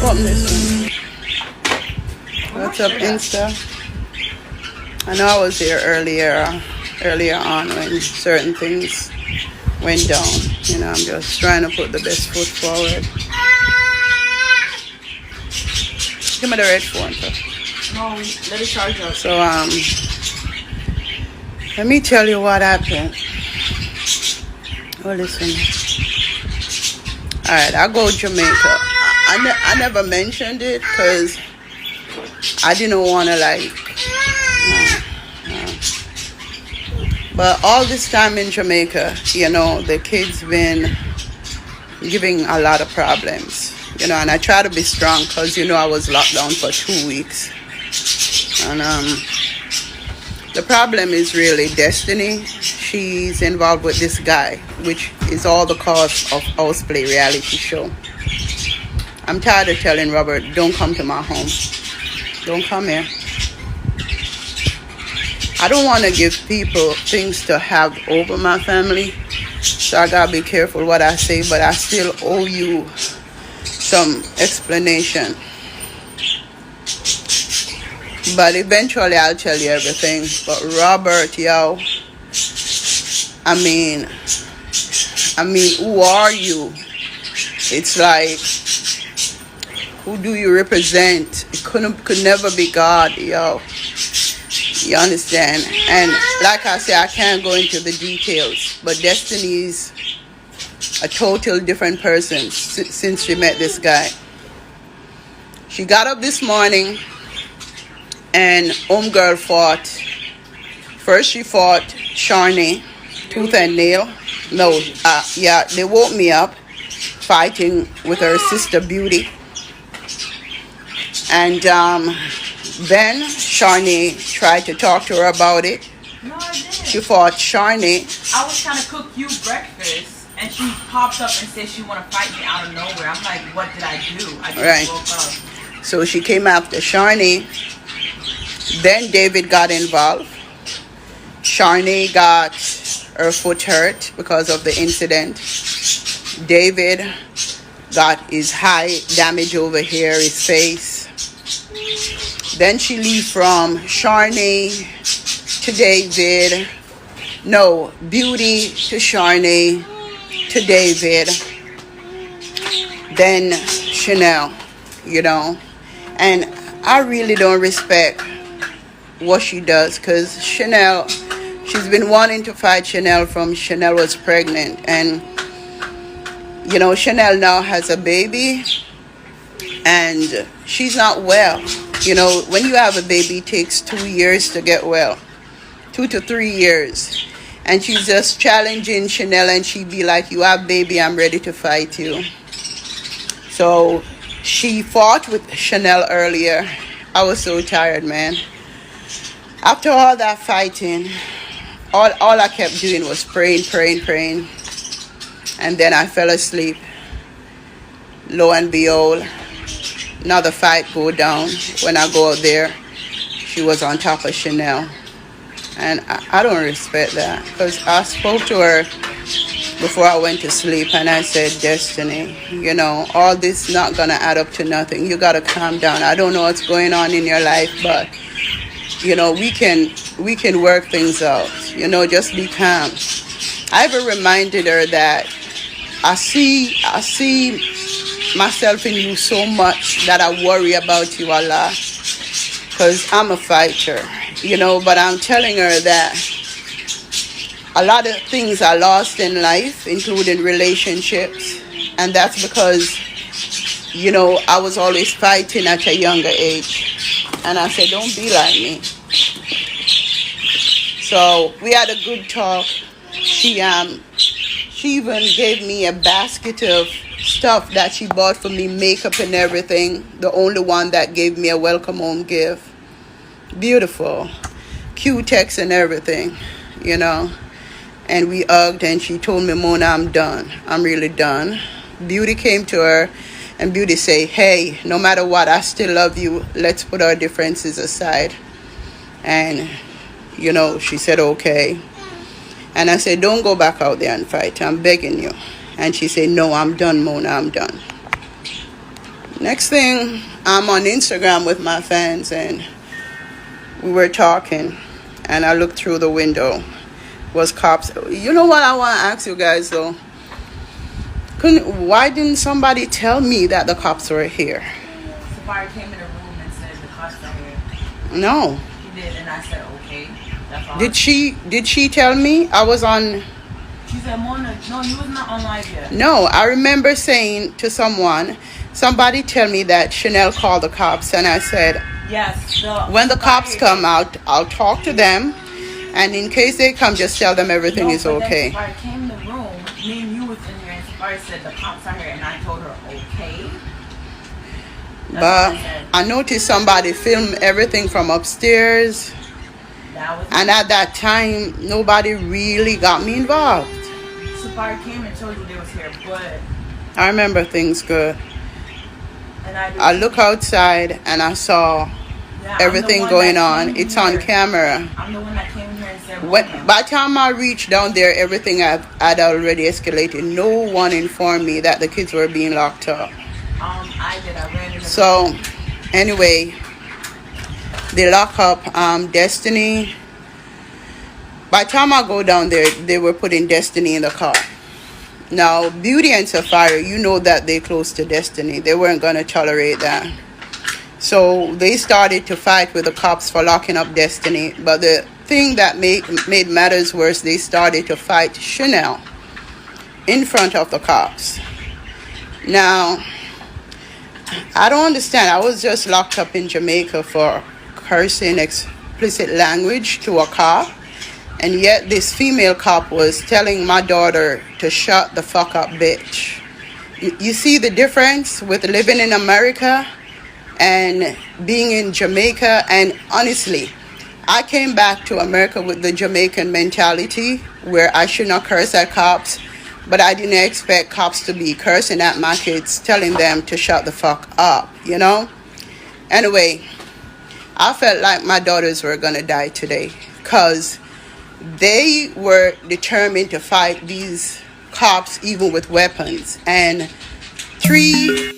Open this one. What's up, Insta? I know I was here earlier on when certain things went down. You know, I'm just trying to put the best foot forward. Give me the red phone, sir. No, let it charge up. So, let me tell you what happened. Oh, listen. Alright, I'll go to Jamaica. I never mentioned it because I didn't want to like... But all this time in Jamaica, you know, the kids been giving a lot of problems. You know, and I try to be strong because, you know, I was locked down for 2 weeks. And the problem is really Destiny. She's involved with this guy, which is all the cause of Houseplay reality show. I'm tired of telling Robert, don't come to my home. Don't come here. I don't want to give people things to have over my family. So I gotta be careful what I say, but I still owe you some explanation. But eventually I'll tell you everything. But Robert, yo, I mean, who are you? It's like, who do you represent? It could never be God, yo. You understand? And like I said, I can't go into the details, but Destiny's a total different person since she met this guy. She got up this morning and homegirl fought. First she fought Sharnay, tooth and nail. No, yeah, they woke me up fighting with her sister Beauty. And then Sharnay tried to talk to her about it. No, I didn't. She fought Sharnay. I was trying to cook you breakfast, and she popped up and said she want to fight me out of nowhere. I'm like, what did I do? I just woke up. So she came after Sharnay. Then David got involved. Sharnay got her foot hurt because of the incident. David got his eye damage over here, his face. Then she leave from Sharnay to David. No, Beauty to Sharnay to David. Then Chanel, you know. And I really don't respect what she does because Chanel, she's been wanting to fight Chanel from Chanel was pregnant. And, you know, Chanel now has a baby and she's not well. You know, when you have a baby, it takes 2 years to get well. 2 to 3 years. And she's just challenging Chanel and she'd be like, you have baby, I'm ready to fight you. So she fought with Chanel earlier. I was so tired, man. After all that fighting, all I kept doing was praying. And then I fell asleep. Lo and behold, another fight go down. When I go out there, she was on top of Chanel. And I don't respect that. Because I spoke to her before I went to sleep. And I said, Destiny, you know, all this not going to add up to nothing. You got to calm down. I don't know what's going on in your life. But, you know, we can work things out. You know, just be calm. I even reminded her that I see myself in you so much that I worry about you a lot because I'm a fighter, you know, but I'm telling her that a lot of things are lost in life, including relationships, and that's because, you know, I was always fighting at a younger age, and I said, don't be like me. So we had a good talk. She even gave me a basket of stuff that she bought for me, makeup and everything. The only one that gave me a welcome home gift. Beautiful. Q-Tex and everything, you know. And we hugged and she told me, Mona, I'm done. I'm really done. Beauty came to her and Beauty said, hey, no matter what, I still love you. Let's put our differences aside. And, you know, she said, okay. And I said, don't go back out there and fight. I'm begging you. And she said, no, I'm done, Mona, I'm done. Next thing, I'm on Instagram with my fans, and we were talking, and I looked through the window. Was cops. You know what I want to ask you guys though? Why didn't somebody tell me that the cops were here? Somebody came in the room and said the cops are here. No. He did, and I said okay. That's all. Did she tell me? I was on. She said, Mona, no, you was not on live yet. No, I remember saying to somebody tell me that Chanel called the cops, and I said, yes. When the cops come out, I'll talk to them, and in case they come, just tell them everything is okay. Somebody came in the room, me and you was in here, and somebody said the cops are here, and I told her okay. But I noticed somebody filmed everything from upstairs, and at that time, nobody really got me involved. Somebody came and told you they was here, but I remember things good. And I look outside and I saw everything going on. It's on camera. I'm the one that came here and said, by the time I reached down there, everything had already escalated. No one informed me that the kids were being locked up. I did. I ran into So, anyway, they lock up Destiny. By the time I go down there, they were putting Destiny in the car. Now, Beauty and Sapphire, you know that they close to Destiny. They weren't going to tolerate that. So they started to fight with the cops for locking up Destiny. But the thing that made matters worse, they started to fight Chanel in front of the cops. Now, I don't understand. I was just locked up in Jamaica for cursing explicit language to a cop. And yet this female cop was telling my daughter to shut the fuck up, bitch. You see the difference with living in America and being in Jamaica? And honestly, I came back to America with the Jamaican mentality where I should not curse at cops, but I didn't expect cops to be cursing at my kids, telling them to shut the fuck up, you know? Anyway, I felt like my daughters were gonna die today because they were determined to fight these cops even with weapons. And 3